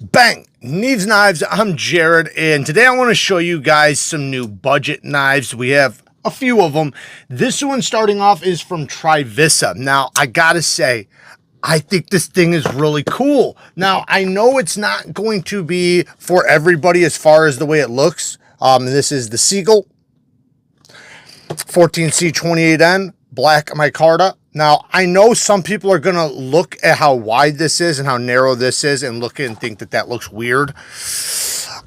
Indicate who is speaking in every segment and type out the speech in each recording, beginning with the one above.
Speaker 1: Bang! Neeves Knives, I'm Jared, and today I want to show you guys some new budget knives. We have a few of them. This one starting off is from Tissa. Now, I gotta say, I think this thing is really cool. Now, I know it's not going to be for everybody as far as the way it looks. This is the Seagull 14C28N, black micarta. Now, I know some people are going to look at how wide this is and how narrow this is and look and think that that looks weird.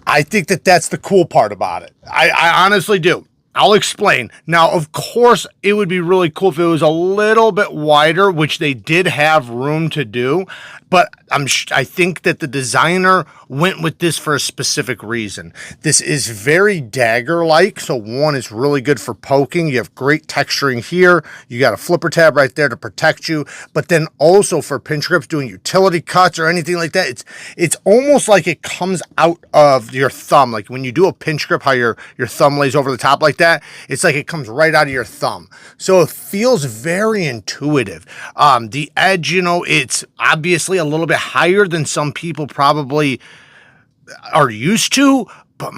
Speaker 1: I think that that's the cool part about it. I honestly do. I'll explain. Now, of course, it would be really cool if it was a little bit wider, which they did have room to do. But I think that the designer went with this for a specific reason. This is very dagger-like. So one, it's really good for poking. You have great texturing here. You got a flipper tab right there to protect you. But then also for pinch grips, doing utility cuts or anything like that, it's almost like it comes out of your thumb. Like when you do a pinch grip, how your thumb lays over the top like that, it's like it comes right out of your thumb. So it feels very intuitive. The edge, you know, it's obviously a little bit higher than some people probably are used to, but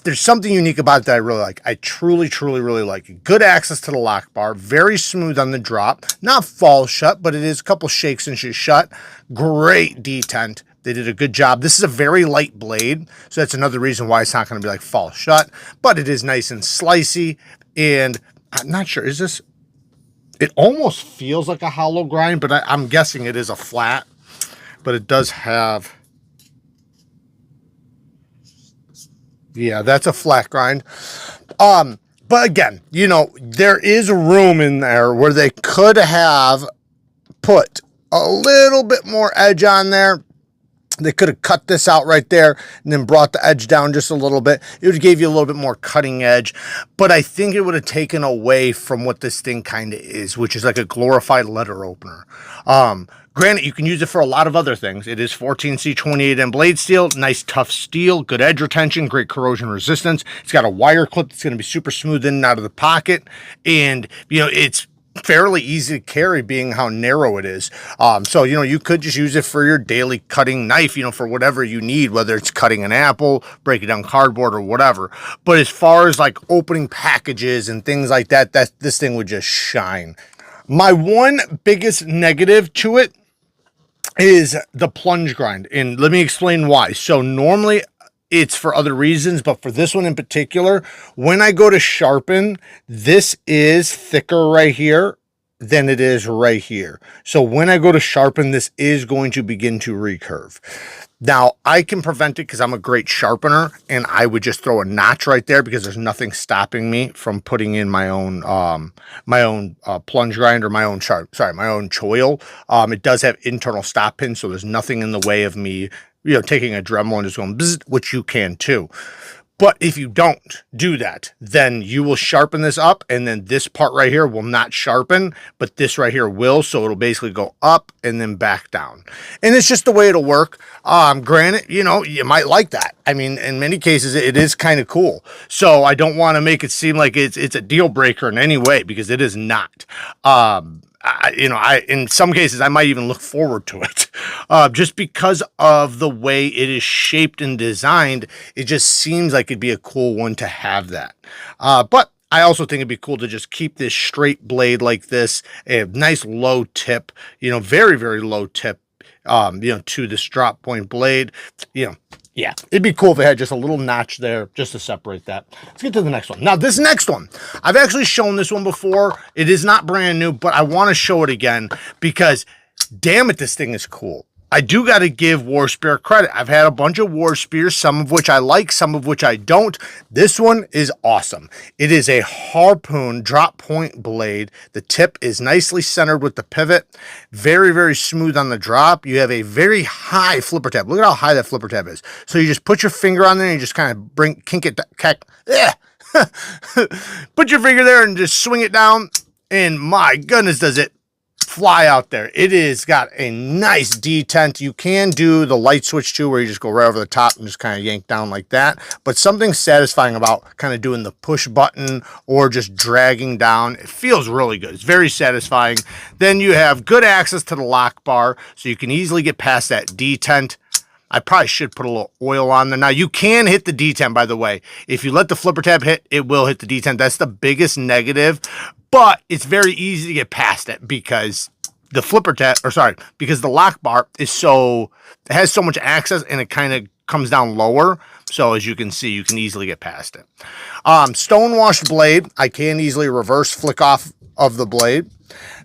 Speaker 1: there's something unique about it that I really like. I truly really like it. Good access to the lock bar, very smooth on the drop, not fall shut, but it is a couple shakes and she's shut. Great detent. They did a good job. This is a very light blade, so that's another reason why it's not going to be like fall shut, but it is nice and slicey. And I'm not sure, is this, it almost feels like a hollow grind, but I'm guessing it is a flat, but it does have, yeah, that's a flat grind. But again, you know, there is room in there where they could have put a little bit more edge on there. They could have cut this out right there and then brought the edge down just a little bit. It would have gave you a little bit more cutting edge, but I think it would have taken away from what this thing kind of is, which is like a glorified letter opener. Granted, you can use it for a lot of other things. It is 14C28N blade steel, nice tough steel, good edge retention, great corrosion resistance. It's got a wire clip that's going to be super smooth in and out of the pocket, and you know, it's fairly easy to carry being how narrow it is. So, you know, you could just use it for your daily cutting knife, you know, for whatever you need, whether it's cutting an apple, breaking down cardboard or whatever. But as far as like opening packages and things like that, this thing would just shine. My one biggest negative to it is the plunge grind. And let me explain why. So normally it's for other reasons, but for this one in particular, when I go to sharpen, this is thicker right here than it is right here. So when I go to sharpen, this is going to begin to recurve. Now, I can prevent it because I'm a great sharpener, and I would just throw a notch right there because there's nothing stopping me from putting in my own plunge grind or my own choil. It does have internal stop pins, so there's nothing in the way of me, you know, taking a Dremel and just going bzz, which you can too. But if you don't do that, then you will sharpen this up, and then this part right here will not sharpen, but this right here will, so it'll basically go up and then back down. And it's just the way it'll work. Granted, you know, you might like that. I mean, in many cases, it is kind of cool. So I don't want to make it seem like it's a deal breaker in any way, because it is not. In some cases, I might even look forward to it, just because of the way it is shaped and designed. It just seems like it'd be a cool one to have that. But I also think it'd be cool to just keep this straight blade like this, a nice low tip, you know, very low tip, you know, to this drop point blade, you know. Yeah, it'd be cool if it had just a little notch there just to separate that. Let's get to the next one. Now, this next one, I've actually shown this one before. It is not brand new, but I want to show it again because, damn it, this thing is cool. I do got to give Warspear credit. I've had a bunch of Warspears, some of which I like, some of which I don't. This one is awesome. It is a harpoon drop point blade. The tip is nicely centered with the pivot. Very smooth on the drop. You have a very high flipper tab. Look at how high that flipper tab is. So you just put your finger on there and you just kind of kink it, put your finger there and just swing it down. And my goodness, does it fly out there. It is got a nice detent. You can do the light switch too, where you just go right over the top and just kind of yank down like that. But something satisfying about kind of doing the push button or just dragging down. It feels really good. It's very satisfying. Then you have good access to the lock bar, so you can easily get past that detent. I probably should put a little oil on there. Now, you can hit the D10, by the way. If you let the flipper tab hit, it will hit the D10. That's the biggest negative, but it's very easy to get past it because the flipper tab, or sorry, because the lock bar is so, it has so much access and it kind of comes down lower. So as you can see, you can easily get past it. Stonewashed blade, I can easily reverse flick off of the blade.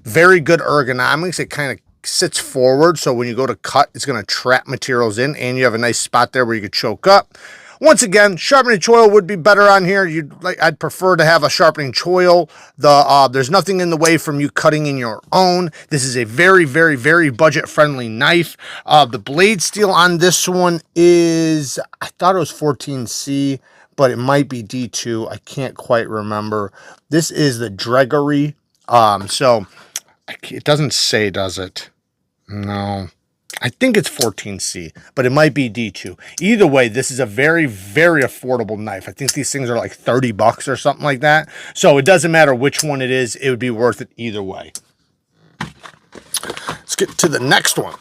Speaker 1: Very good ergonomics. It kind of sits forward, so when you go to cut, it's going to trap materials in, and you have a nice spot there where you could choke up. Once again, sharpening choil would be better on here. I'd prefer to have a sharpening choil. There's nothing in the way from you cutting in your own. This is a very, very, very budget-friendly knife. The blade steel on this one is, I thought it was 14C, but it might be D2. I can't quite remember. This is the Gregory. So it doesn't say, does it? No, I think it's 14C, but it might be D2. Either way, this is a very, very affordable knife. I think these things are like 30 bucks or something like that. So it doesn't matter which one it is. It would be worth it either way. Let's get to the next one.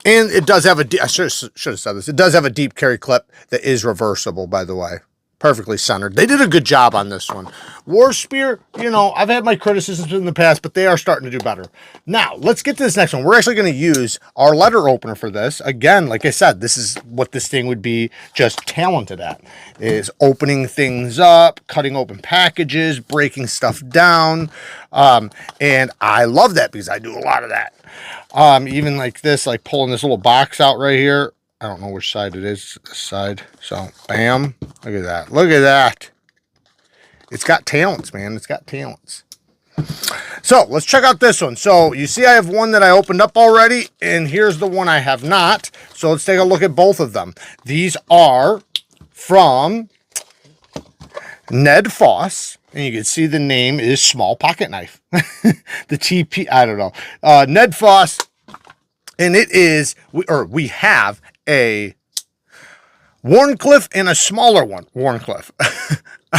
Speaker 1: And it does have I should have said this. It does have a deep carry clip that is reversible, by the way. Perfectly centered. They did a good job on this one. Warspear, you know, I've had my criticisms in the past, but they are starting to do better. Now, let's get to this next one. We're actually going to use our letter opener for this. Again, like I said, this is what this thing would be just talented at, is opening things up, cutting open packages, breaking stuff down. And I love that because I do a lot of that. Even like this, like pulling this little box out right here. I don't know which side it is, this side. So, bam. Look at that. Look at that. It's got talents, man. It's got talents. So, let's check out this one. So, you see I have one that I opened up already, and here's the one I have not. So, let's take a look at both of them. These are from Ned Foss, and you can see the name is Small Pocket Knife. The TP, I don't know. Ned Foss, and it is, we have a Wharncliffe and a smaller one. Wharncliffe.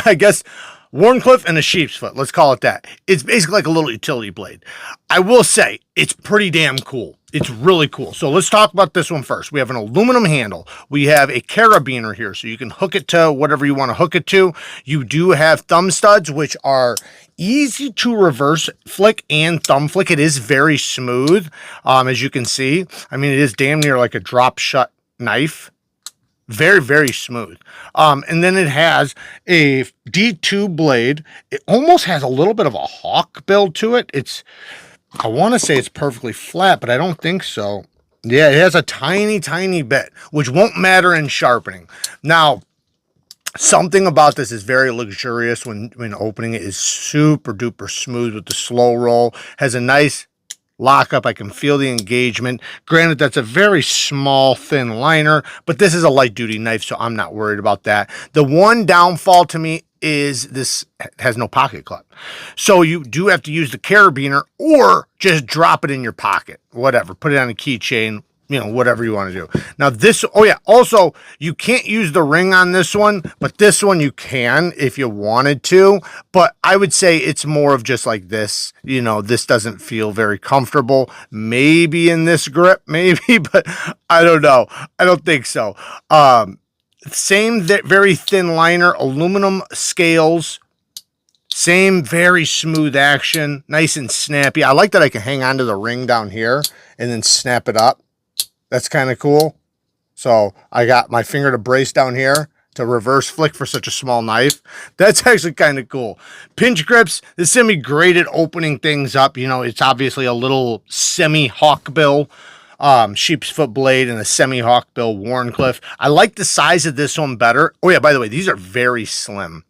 Speaker 1: I guess Wharncliffe and a sheep's foot. Let's call it that. It's basically like a little utility blade. I will say it's pretty damn cool. It's really cool. So let's talk about this one first. We have an aluminum handle. We have a carabiner here, so you can hook it to whatever you want to hook it to. You do have thumb studs, which are easy to reverse flick and thumb flick. It is very smooth, as you can see. I mean, it is damn near like a drop shut knife. Very, very smooth. And then it has a D2 blade. It almost has a little bit of a hawk build to it. I want to say it's perfectly flat, but I don't think so. Yeah, it has a tiny, tiny bit, which won't matter in sharpening. Now, something about this is very luxurious when opening it. Is super duper smooth with the slow roll. Has a nice lockup. I can feel the engagement. Granted, that's a very small, thin liner, but this is a light duty knife, so I'm not worried about that. The one downfall to me is this has no pocket clip. So you do have to use the carabiner or just drop it in your pocket. Whatever. Put it on a keychain. You know, whatever you want to do. Now this, oh yeah, also you can't use the ring on this one, but this one you can if you wanted to. But I would say it's more of just like this. You know, this doesn't feel very comfortable. Maybe in this grip, maybe, but I don't know. I don't think so. Same very thin liner, aluminum scales. Same very smooth action, nice and snappy. I like that I can hang onto the ring down here and then snap it up. That's kind of cool. So I got my finger to brace down here to reverse flick for such a small knife. That's actually kind of cool. Pinch grips, this is going to be great at opening things up. You know, it's obviously a little semi-hawkbill sheep's foot blade and a semi-hawkbill Wharncliffe. I like the size of this one better. Oh yeah, by the way, these are very slim.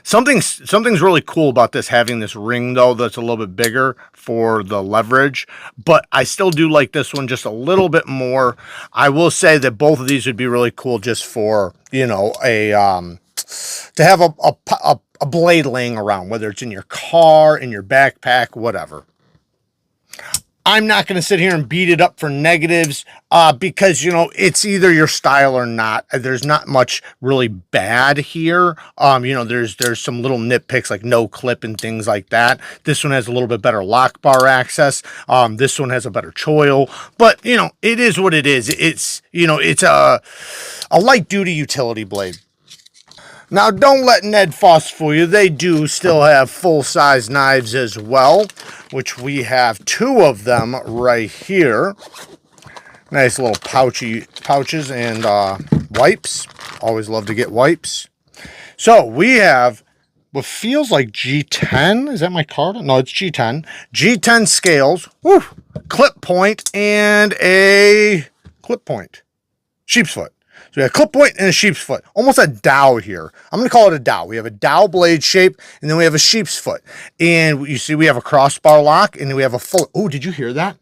Speaker 1: Something's really cool about this, having this ring though that's a little bit bigger for the leverage, but I still do like this one just a little bit more. I will say that both of these would be really cool just for, you know, to have a blade laying around, whether it's in your car, in your backpack, whatever. I'm not going to sit here and beat it up for negatives because, you know, it's either your style or not. There's not much really bad here. You know, there's some little nitpicks like no clip and things like that. This one has a little bit better lock bar access. This one has a better choil. But, you know, it is what it is. It's, you know, it's a light-duty utility blade. Now, don't let Ned Foss fool you. They do still have full-size knives as well, which we have 2 of them right here. Nice little pouches and wipes. Always love to get wipes. So we have what feels like G10. Is that my card? No, it's G10. G10 scales, woo, clip point, and a clip point. Sheep's foot. So we have a clip point and a sheep's foot. Almost a dowel here. I'm going to call it a dowel. We have a dowel blade shape, and then we have a sheep's foot. And you see we have a crossbar lock, and then we have a full... Oh, did you hear that?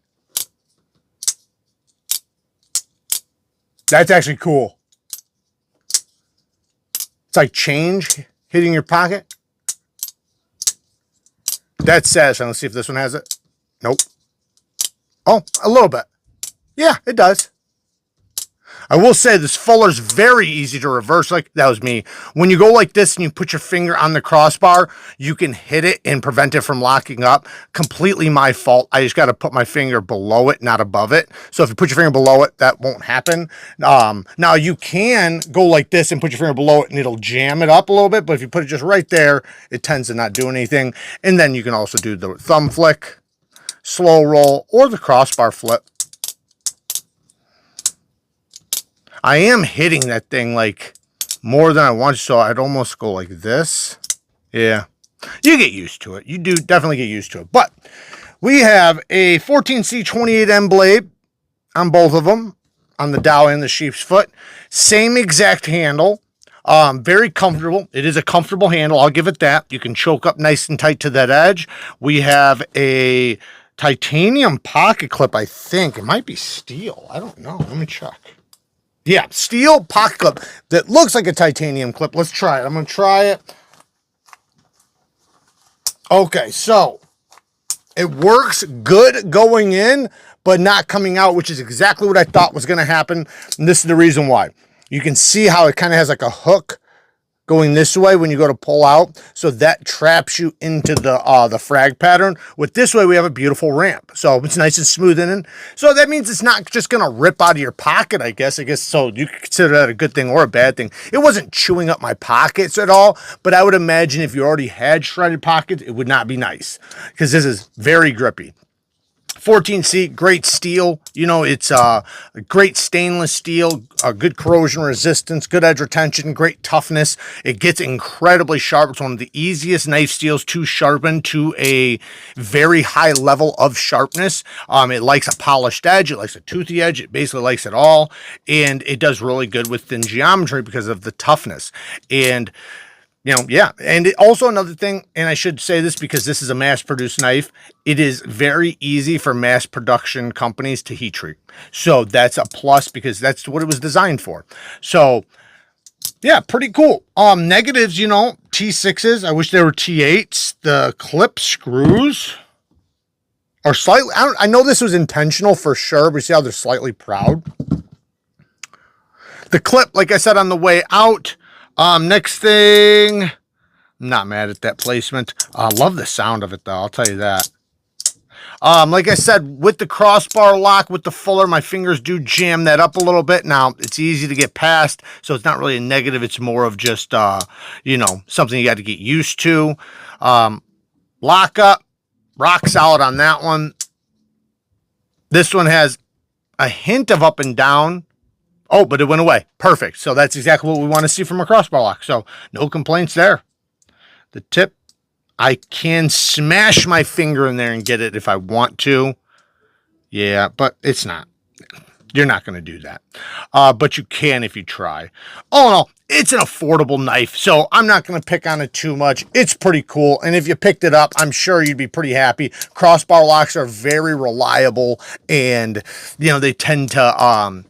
Speaker 1: That's actually cool. It's like change hitting your pocket. That's satisfying. Let's see if this one has it. Nope. Oh, a little bit. Yeah, it does. I will say this fuller's very easy to reverse. Like, that was me. When you go like this and you put your finger on the crossbar, you can hit it and prevent it from locking up. Completely my fault. I just got to put my finger below it, not above it. So if you put your finger below it, that won't happen. Now you can go like this and put your finger below it and it'll jam it up a little bit. But if you put it just right there, it tends to not do anything. And then you can also do the thumb flick, slow roll, or the crossbar flip. I am hitting that thing like more than I want to, so I'd almost go like this. Yeah, you get used to it. You do definitely get used to it. But we have a 14C28M blade on both of them, on the dowel and the sheep's foot. Same exact handle. Very comfortable. It is a comfortable handle. I'll give it that. You can choke up nice and tight to that edge. We have a titanium pocket clip, I think. It might be steel. I don't know. Let me check. Yeah, steel pocket clip that looks like a titanium clip. Let's try it. I'm going to try it. Okay, so it works good going in, but not coming out, which is exactly what I thought was going to happen. And this is the reason why. You can see how it kind of has like a hook going this way when you go to pull out, so that traps you into the frag pattern. With this way, we have a beautiful ramp, so it's nice and smooth in. So that means it's not just gonna rip out of your pocket, I guess. So you could consider that a good thing or a bad thing. It wasn't chewing up my pockets at all, but I would imagine if you already had shredded pockets, it would not be nice, because this is very grippy. 14C, great steel. You know, it's a great stainless steel, good corrosion resistance, good edge retention, great toughness. It gets incredibly sharp. It's one of the easiest knife steels to sharpen to a very high level of sharpness. It likes a polished edge. It likes a toothy edge. It basically likes it all. And it does really good with thin geometry because of the toughness. And you know, yeah. And also another thing, and I should say this because this is a mass-produced knife, it is very easy for mass production companies to heat treat. So that's a plus because that's what it was designed for. So, yeah, pretty cool. Negatives, you know, T6s. I wish they were T8s. The clip screws are slightly... I know this was intentional for sure, but you see how they're slightly proud? The clip, like I said, on the way out... next thing, I'm not mad at that placement. I love the sound of it though, I'll tell you that. Like I said, with the crossbar lock, with the fuller, my fingers do jam that up a little bit. Now, it's easy to get past, so it's not really a negative. It's more of just, you know, something you got to get used to. Lock up, rock solid on that one. This one has a hint of up and down. Oh, but it went away. Perfect. So that's exactly what we want to see from a crossbar lock. So no complaints there. The tip, I can smash my finger in there and get it if I want to. Yeah, but it's not. You're not going to do that. But you can if you try. All in all, it's an affordable knife, so I'm not going to pick on it too much. It's pretty cool, and if you picked it up, I'm sure you'd be pretty happy. Crossbar locks are very reliable, and, you know, they tend to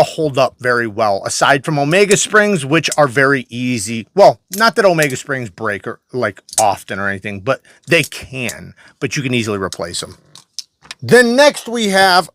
Speaker 1: hold up very well, aside from Omega Springs, which are very easy. Well, not that Omega Springs break or like often or anything, but they can. But you can easily replace them. Then next we have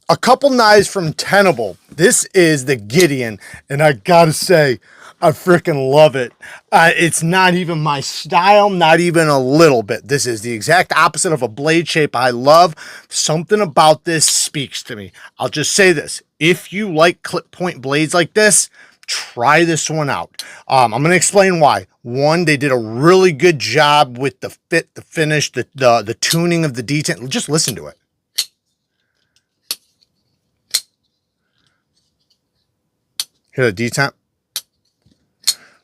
Speaker 1: a couple knives from Tenable. This is the Gideon, and I gotta say, I freaking love it. It's not even my style, not even a little bit. This is the exact opposite of a blade shape I love. Something about this speaks to me. I'll just say this. If you like clip point blades like this, try this one out. I'm going to explain why. One, they did a really good job with the fit, the finish, the tuning of the detent. Just listen to it. Hear the detent?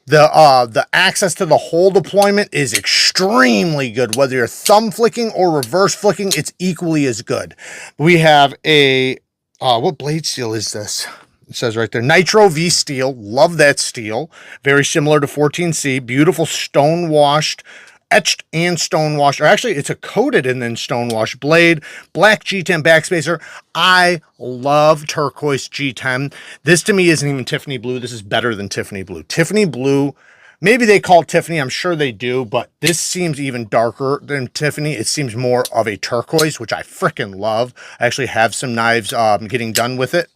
Speaker 1: The access to the hole deployment is extremely good. Whether you're thumb flicking or reverse flicking, it's equally as good. We have a, what blade steel is this? It says right there, Nitro V steel. Love that steel. Very similar to 14C. Beautiful stone washed, etched and stone washed. Or actually, it's a coated and then stone washed blade. Black G10 backspacer. I love turquoise G10. This to me isn't even Tiffany blue. This is better than Tiffany blue. Tiffany blue, maybe they call it Tiffany. I'm sure they do, but this seems even darker than Tiffany. It seems more of a turquoise, which I freaking love. I actually have some knives getting done with it.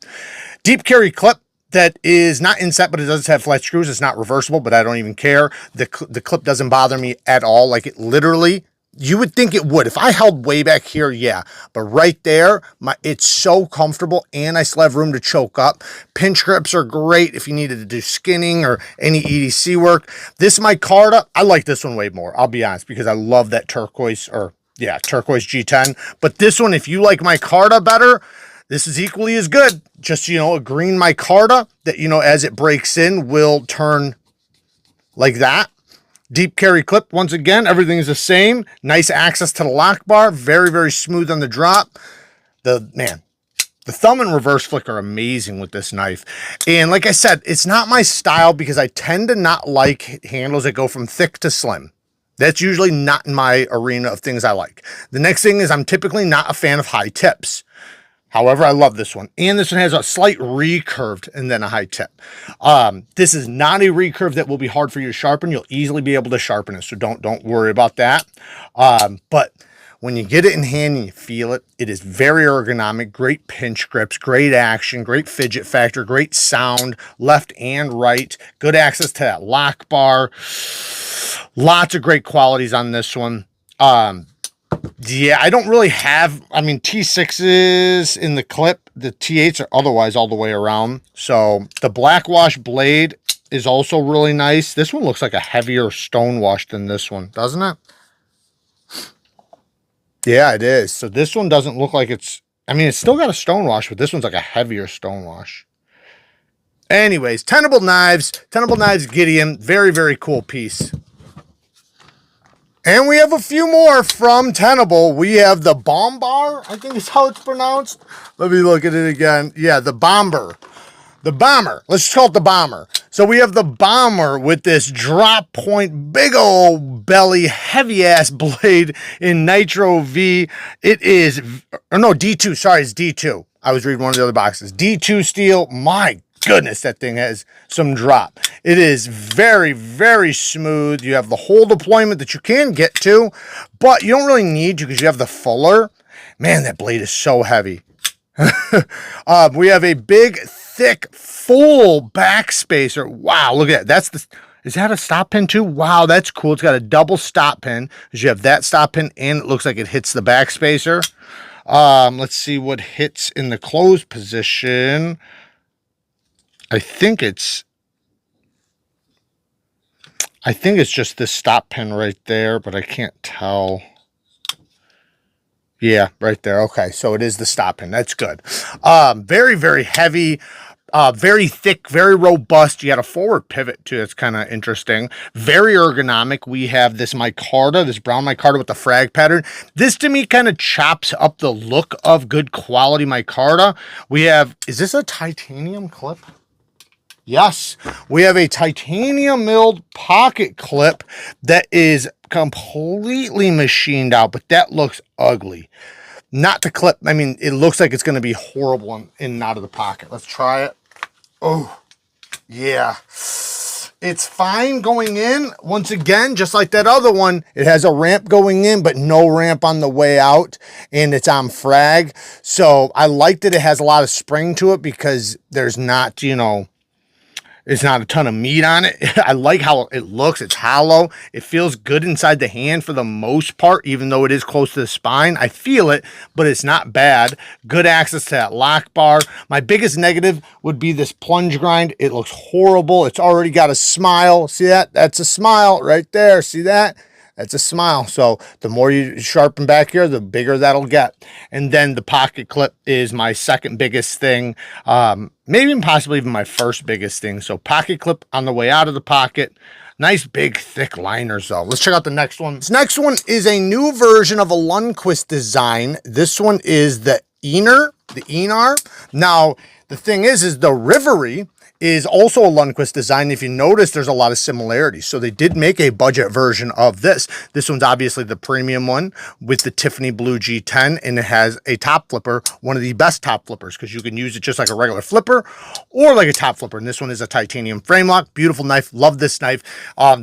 Speaker 1: Deep carry clip that is not inset, but it does have flat screws. It's not reversible, but I don't even care. The clip doesn't bother me at all. Like it literally, you would think it would. If I held way back here, yeah. But right there, it's so comfortable, and I still have room to choke up. Pinch grips are great if you needed to do skinning or any EDC work. This micarta, I like this one way more, I'll be honest, because I love that turquoise, or yeah, turquoise G10. But this one, if you like micarta better, this is equally as good. Just, you know, a green micarta that, you know, as it breaks in will turn like that. Deep carry clip, once again, everything is the same. Nice access to the lock bar. Very, very smooth on the drop. The thumb and reverse flick are amazing with this knife. And like I said, it's not my style because I tend to not like handles that go from thick to slim. That's usually not in my arena of things I like. The next thing is I'm typically not a fan of high tips. However, I love this one. And this one has a slight recurved and then a high tip. This is not a recurve that will be hard for you to sharpen. You'll easily be able to sharpen it, so don't worry about that. But when you get it in hand and you feel it, it is very ergonomic, great pinch grips, great action, great fidget factor, great sound, left and right, good access to that lock bar. Lots of great qualities on this one. Yeah, I don't really have, I mean, T6s in the clip. The T8s are otherwise all the way around. So the black wash blade is also really nice. This one looks like a heavier stone wash than this one, doesn't it? Yeah, it is. So this one doesn't look like it's, I mean, it's still got a stone wash, but this one's like a heavier stone wash. Anyways, Tenable Knives Gideon. Very, very cool piece. And we have a few more from Tenable. We have the Bomber, I think is how it's pronounced. Let me look at it again. Yeah, the Bomber. The Bomber. Let's just call it the Bomber. So we have the Bomber with this drop point, big old belly, heavy ass blade in Nitro V. It is, or no, D2. Sorry, it's D2. I was reading one of the other boxes. D2 steel. My goodness, that thing has some drop. It is very, very smooth. You have the hole deployment that you can get to, but you don't really need to because you have the fuller. Man, that blade is so heavy. We have a big, thick, full back spacer. Wow, look at that. Is that a stop pin too? Wow, that's cool. It's got a double stop pin because you have that stop pin and it looks like it hits the back spacer. Let's see what hits in the closed position. I think it's just this stop pin right there, but I can't tell. Yeah, right there. Okay, so it is the stop pin. That's good. Very, very heavy, very thick, very robust. You got a forward pivot too. It's kind of interesting. Very ergonomic. We have this micarta, this brown micarta with the frag pattern. This to me kind of chops up the look of good quality micarta. We have, is this a titanium clip? Yes, we have a titanium milled pocket clip that is completely machined out, but that looks ugly. Not the clip. I mean, it looks like it's going to be horrible in and out of the pocket. Let's try it. Oh, yeah. It's fine going in. Once again, just like that other one, it has a ramp going in, but no ramp on the way out, and it's on frag. So I like that it has a lot of spring to it because there's not, you know, it's not a ton of meat on it. I like how it looks. It's hollow. It feels good inside the hand for the most part, even though it is close to the spine. I feel it, but it's not bad. Good access to that lock bar. My biggest negative would be this plunge grind. It looks horrible. It's already got a smile. See that? That's a smile right there. See that? That's a smile. So the more you sharpen back here, the bigger that'll get. And then the pocket clip is my second biggest thing. Maybe possibly even my first biggest thing. So pocket clip on the way out of the pocket. Nice big thick liners though. Let's check out the next one. This next one is a new version of a Lquist design. This one is the Enar. Now the thing is the Rivery is also a Lquist design. If you notice, there's a lot of similarities. So they did make a budget version of this. This one's obviously the premium one with the Tiffany Blue G10, and it has a top flipper, one of the best top flippers, because you can use it just like a regular flipper or like a top flipper. And this one is a titanium frame lock. Beautiful knife. Love this knife.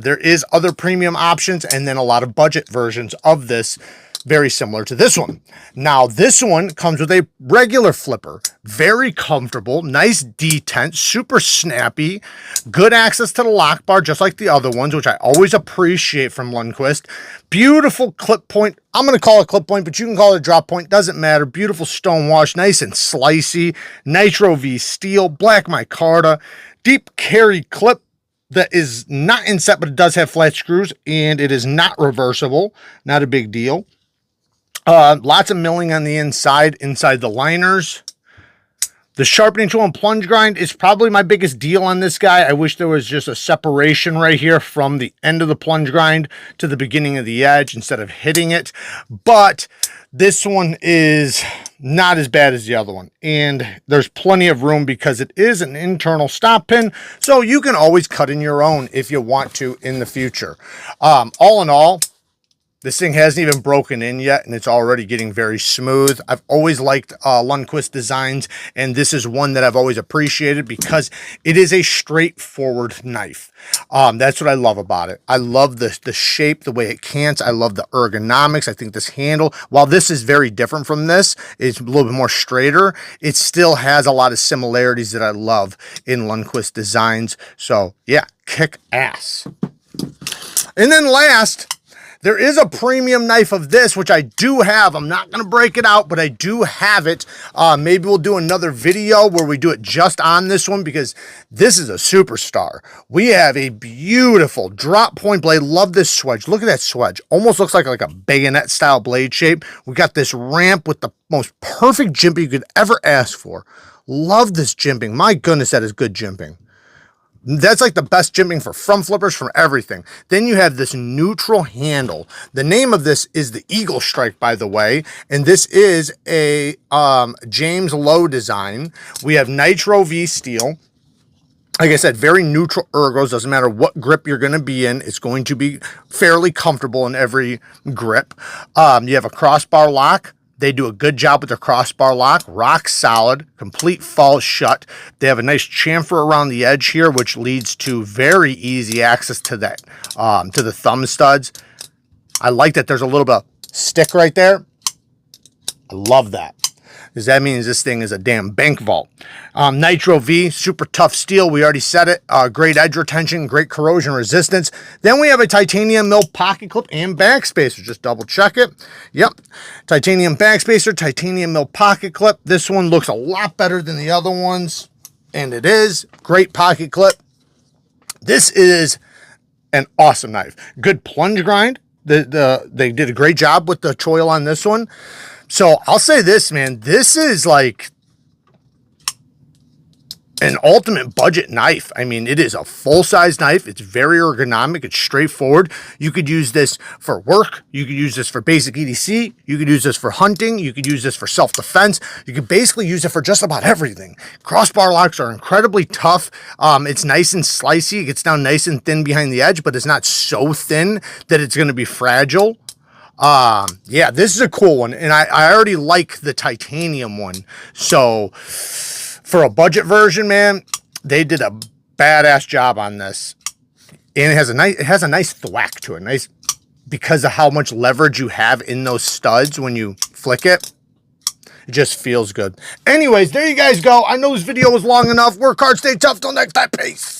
Speaker 1: There is other premium options and then a lot of budget versions of this, very similar to this one. Now, this one comes with a regular flipper. Very comfortable, nice detent, super snappy, good access to the lock bar, just like the other ones, which I always appreciate from Lquist. Beautiful clip point. I'm going to call it clip point, but you can call it a drop point. Doesn't matter. Beautiful stone wash, nice and slicey. Nitro V steel, black micarta, deep carry clip that is not inset, but it does have flat screws, and it is not reversible. Not a big deal. Lots of milling on the inside the liners. The sharpening tool and plunge grind is probably my biggest deal on this guy. I wish there was just a separation right here from the end of the plunge grind to the beginning of the edge instead of hitting it. But this one is not as bad as the other one. And there's plenty of room because it is an internal stop pin. So you can always cut in your own if you want to in the future. All in all, this thing hasn't even broken in yet, and it's already getting very smooth. I've always liked Lquist designs, and this is one that I've always appreciated because it is a straightforward knife. That's what I love about it. I love the shape, the way it cants. I love the ergonomics. I think this handle, while this is very different from this, it's a little bit more straighter, it still has a lot of similarities that I love in Lquist designs. So, yeah, kick ass. And then last, there is a premium knife of this, which I do have. I'm not going to break it out, but I do have it. Maybe we'll do another video where we do it just on this one because this is a superstar. We have a beautiful drop point blade. Love this swedge. Look at that swedge. Almost looks like a bayonet style blade shape. We got this ramp with the most perfect jimping you could ever ask for. Love this jimping. My goodness, that is good jimping. That's like the best jimping for front flippers, from everything. Then you have this neutral handle. The name of this is the Eagle Strike, by the way. And this is a James Lowe design. We have Nitro V steel. Like I said, very neutral ergos. Doesn't matter what grip you're going to be in. It's going to be fairly comfortable in every grip. You have a crossbar lock. They do a good job with their crossbar lock. Rock solid, complete fall shut. They have a nice chamfer around the edge here, which leads to very easy access to that, to the thumb studs. I like that there's a little bit of stick right there. I love that, because that means this thing is a damn bank vault. Nitro V, super tough steel. We already said it. Great edge retention, great corrosion resistance. Then we have a titanium mill pocket clip and backspacer. Just double check it. Yep. Titanium backspacer, titanium mill pocket clip. This one looks a lot better than the other ones, and it is. Great pocket clip. This is an awesome knife. Good plunge grind. They did a great job with the choil on this one. So I'll say this, man, this is like an ultimate budget knife. I mean, it is a full-size knife. It's very ergonomic. It's straightforward. You could use this for work. You could use this for basic EDC. You could use this for hunting. You could use this for self-defense. You could basically use it for just about everything. Crossbar locks are incredibly tough. It's nice and slicey. It gets down nice and thin behind the edge, but it's not so thin that it's going to be fragile. Yeah, this is a cool one, and I already like the titanium one. So for a budget version, man, they did a badass job on this. And it has a nice thwack to it. Nice, because of how much leverage you have in those studs when you flick it. It just feels good. Anyways, there you guys go. I know this video was long enough. Work hard, stay tough. Till next time. Peace.